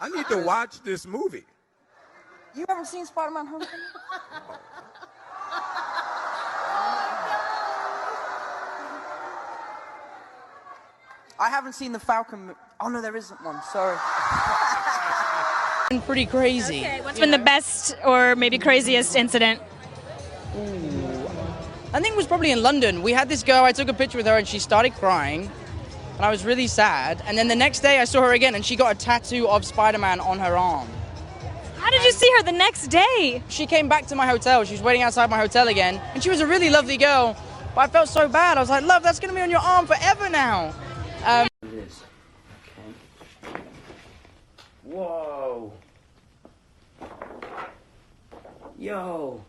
I need to watch this movie. You haven't seen Spider-Man Homecoming? I haven't seen the Falcon. Oh no, there isn't one. Sorry. Pretty crazy. Okay, what's been the best or maybe craziest incident? Ooh. I think it was probably in London. We had this girl, I took a picture with her and she started crying. And I was really sad. And then the next day I saw her again and she got a tattoo of Spider-Man on her arm. How did you see her the next day? She came back to my hotel. She was waiting outside my hotel again. And she was a really lovely girl. But I felt so bad. I was like, love, that's going to be on your arm forever now. It is. Okay. Whoa. Yo.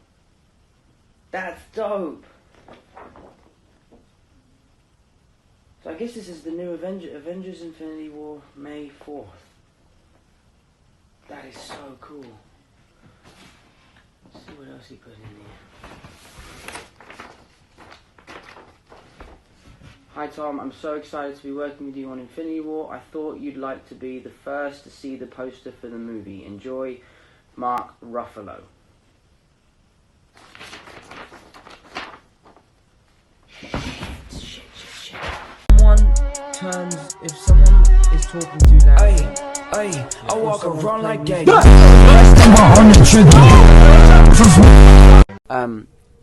That's dope. So I guess this is the new Avengers Infinity War, May 4th. That is so cool. Let's see what else he put in here. Hi Tom, I'm so excited to be working with you on Infinity War. I thought you'd like to be the first to see the poster for the movie. Enjoy, Mark Ruffalo. If someone is talking too loud, I walk around like gay.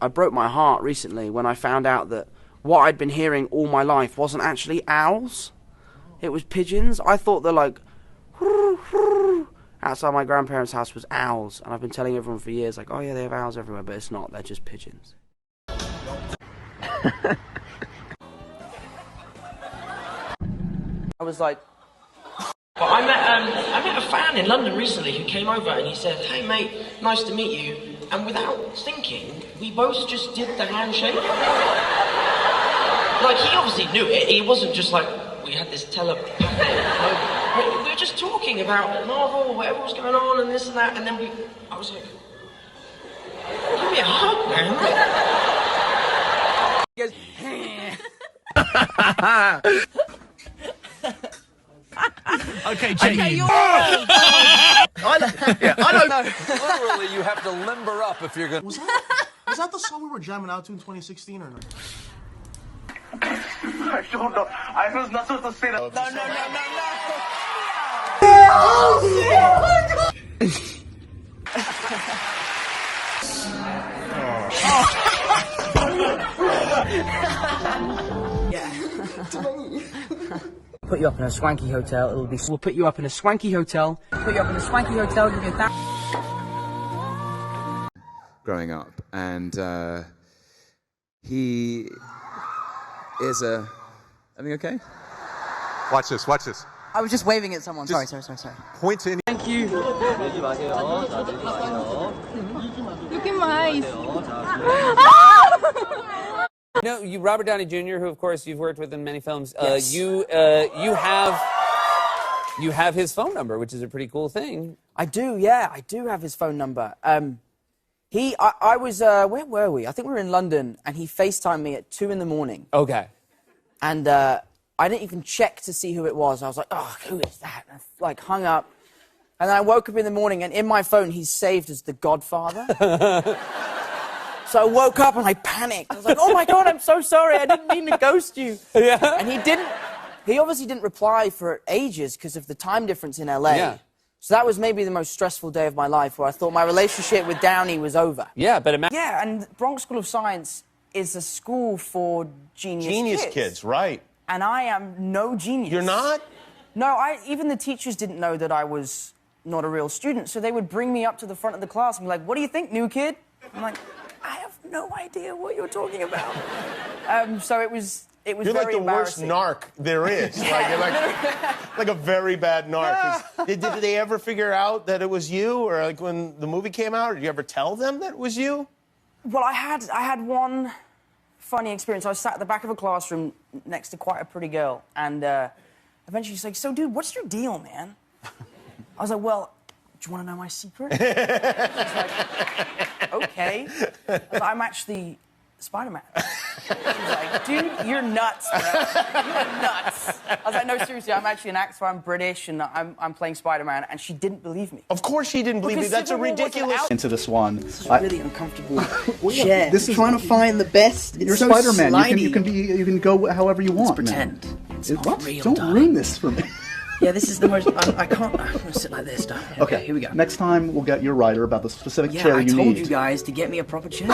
I broke my heart recently when I found out that what I'd been hearing all my life wasn't actually owls. It was pigeons. I thought they're like outside my grandparents' house was owls, and I've been telling everyone for years, like, oh yeah, they have owls everywhere, but it's not. They're just pigeons. I was like, but I met a fan in London recently who came over and he said, hey mate, nice to meet you. And without thinking, we both just did the handshake. Like, he obviously knew it. He wasn't just like, we had this telepathic moment. We were just talking about Marvel, whatever was going on and this and that. And then I was like, give me a hug, man. Okay, Jake. Okay, you're I don't know. Literally, you have to limber up if you're gonna. Was that the song we were jamming out to in 2016 or not? I don't know. I was not supposed to say that. Put you up in a swanky hotel. We'll put you up in a swanky hotel. Put you up in a swanky hotel. Give you that. Growing up, and he is a. Everything okay? Watch this. Watch this. I was just waving at someone. Sorry. Point to any. Thank you. Look at my eyes. You know, Robert Downey Jr., who of course you've worked with in many films. Yes. You have his phone number, which is a pretty cool thing. I do, yeah. I do have his phone number. I was, where were we? I think we were in London, and he FaceTimed me at 2 in the morning. Okay. And I didn't even check to see who it was. I was like, oh, who is that? And I, hung up. And then I woke up in the morning, and in my phone, he's saved as the Godfather. So I woke up, and I panicked. I was like, oh, my God, I'm so sorry. I didn't mean to ghost you. Yeah. And he obviously didn't reply for ages because of the time difference in LA. Yeah. So that was maybe the most stressful day of my life, where I thought my relationship with Downey was over. Yeah, but Yeah, and Bronx School of Science is a school for genius kids, right? And I am no genius. You're not? No, even the teachers didn't know that I was not a real student, so they would bring me up to the front of the class and be like, what do you think, new kid? I'm like, I have no idea what you're talking about. So it was You're very like the worst embarrassing. narc there is. Like, you're like a very bad narc. Did they ever figure out that it was you? Or like when the movie came out, did you ever tell them that it was you? Well, I had one funny experience. I was sat at the back of a classroom next to quite a pretty girl, and eventually she's like, so, dude, what's your deal, man? I was like, well, do you want to know my secret? She's like, okay. I was like, I'm actually Spider-Man. She was like, dude, you're nuts, bro. You're nuts. I was like, no, seriously, I'm actually an actor. I'm British, and I'm playing Spider-Man. And she didn't believe me. Of course she didn't believe me. That's a ridiculous... Into this one. This is a really uncomfortable yeah, chair. this is trying to find the best. You're so Spider-Man. You can go however you want. Pretend. It's not what? real, Don't darling. ruin this for me. Yeah, this is the most... I can't... I'm going to sit like this, darling. Okay, here we go. Next time, we'll get your writer about the specific Yeah, chair I you told need. you guys to get me a proper chair.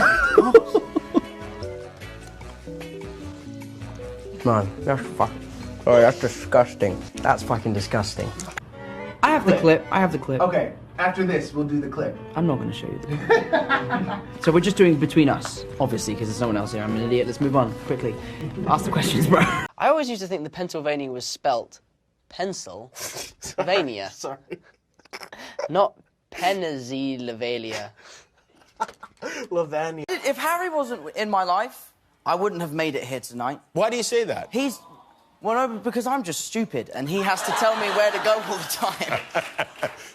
Man, that's oh, that's disgusting. That's fucking disgusting. I have the clip. I have the clip. Okay, after this, we'll do the clip. I'm not going to show you the clip. So we're just doing between us, obviously, because there's no one else here. I'm an idiot. Let's move on, quickly. Ask the questions, bro. I always used to think the Pennsylvania was spelt Pennsylvania. Sorry. Not Pennsylvania. Lavania. If Harry wasn't in my life, I wouldn't have made it here tonight. Why do you say that? He's... Well, no, because I'm just stupid, and he has to tell me where to go all the time.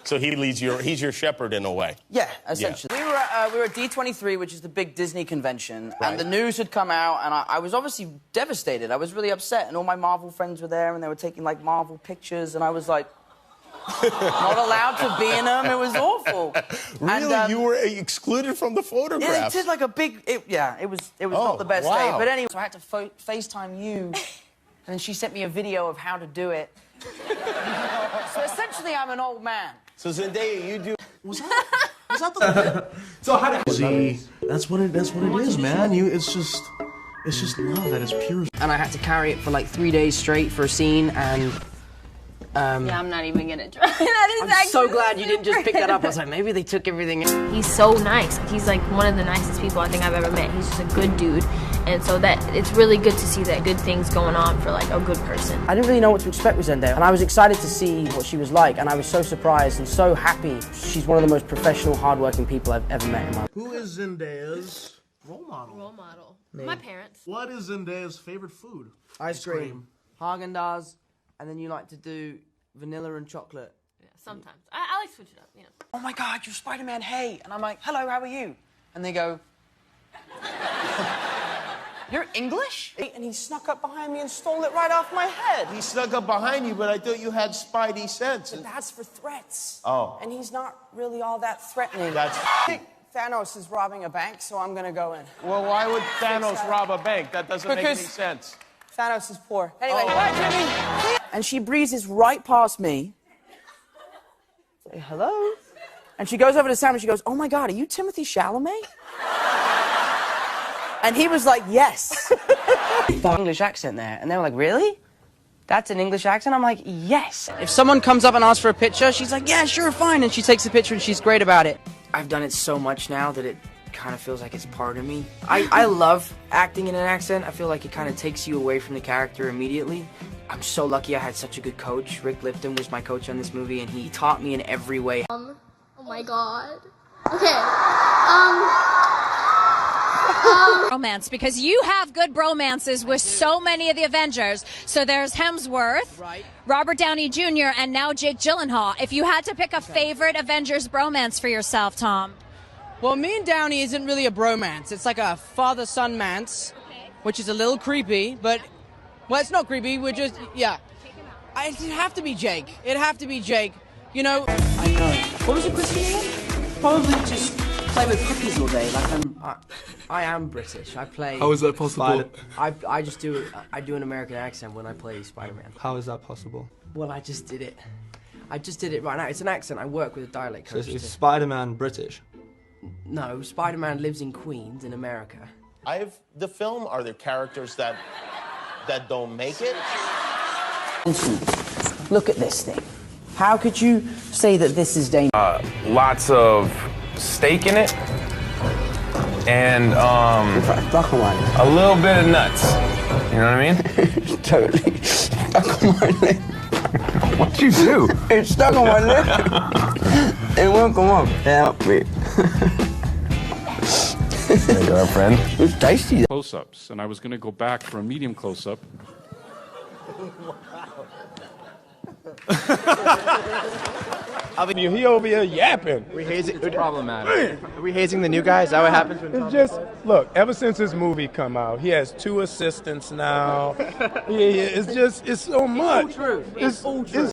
So he's your shepherd in a way. Yeah, essentially. Yeah. We were at D23, which is the big Disney convention, and the news had come out, and I was obviously devastated. I was really upset, and all my Marvel friends were there, and they were taking, like, Marvel pictures, and I was like... not allowed to be in them. It was awful. Really? And, you were excluded from the photographs? It did like a big... It was not the best day. But anyway, so I had to FaceTime you, and then she sent me a video of how to do it. So essentially, I'm an old man. So Zendaya, you do... Was that the... So how did... See, that's what it is, man. It's just love that is pure. And I had to carry it for like 3 days straight for a scene, and... Yeah, I'm not even gonna try. That is I'm so glad you didn't just pick that up. I was like, maybe they took everything. He's so nice. He's like one of the nicest people I think I've ever met. He's just a good dude. And so that it's really good to see that good things going on for like a good person. I didn't really know what to expect with Zendaya, and I was excited to see what she was like, and I was so surprised and so happy. She's one of the most professional, hardworking people I've ever met in my life. Who is Zendaya's role model? Role model. My parents. What is Zendaya's favorite food? Ice cream. Haagen-Dazs, and then you like to do vanilla and chocolate. Yeah, sometimes. I like switch it up, you know. Oh my God, you're Spider-Man, hey. And I'm like, hello, how are you? And they go, you're English? And he snuck up behind me and stole it right off my head. He snuck up behind you, but I thought you had spidey sense. But that's for threats. Oh. And he's not really all that threatening. That's... I think Thanos is robbing a bank, so I'm gonna go in. Well, why would Thanos rob a bank? That doesn't make any sense. Thanos is poor. Anyway, Jimmy. And she breezes right past me. Say, hello? And she goes over to Sam and she goes, oh my God, are you Timothy Chalamet? And he was like, yes. English accent there. And they were like, really? That's an English accent? I'm like, yes. If someone comes up and asks for a picture, she's like, yeah, sure, fine. And she takes a picture and she's great about it. I've done it so much now that it kind of feels like it's part of me. I love acting in an accent. I feel like it kind of takes you away from the character immediately. I'm so lucky I had such a good coach. Rick Lipton was my coach on this movie, and he taught me in every way. Oh my God. Okay. Romance, because you have good bromances with so many of the Avengers. So there's Hemsworth, Robert Downey Jr., and now Jake Gyllenhaal. If you had to pick a favorite Avengers bromance for yourself, Tom. Well, me and Downey isn't really a bromance. It's like a father-son mance, which is a little creepy, but... Well, it's not creepy. We're just... Yeah. It'd have to be Jake. It'd have to be Jake. You know... I know. What was the question again? Probably just play with cookies all day. Like I am British. I play... How is that possible? I just do... I do an American accent when I play Spider-Man. How is that possible? Well, I just did it. I just did it right now. It's an accent. I work with a dialect coach. So is Spider-Man British? No, Spider-Man lives in Queens, in America. The film, are there characters that don't make it? Look at this thing. How could you say that this is dangerous? Lots of steak in it, and a little bit of nuts. You know what I mean? Totally stuck on my lip. What'd you do? It's stuck on my lip. It won't come up. Help me. There you go, friend. It's tasty. Close-ups, and I was going to go back for a medium close-up. He over here yapping. It's problematic. Are we hazing the new guy? Is that what happens when It's just, look, ever since this movie come out, he has 2 assistants now. It's so much. It's all true. It's all true.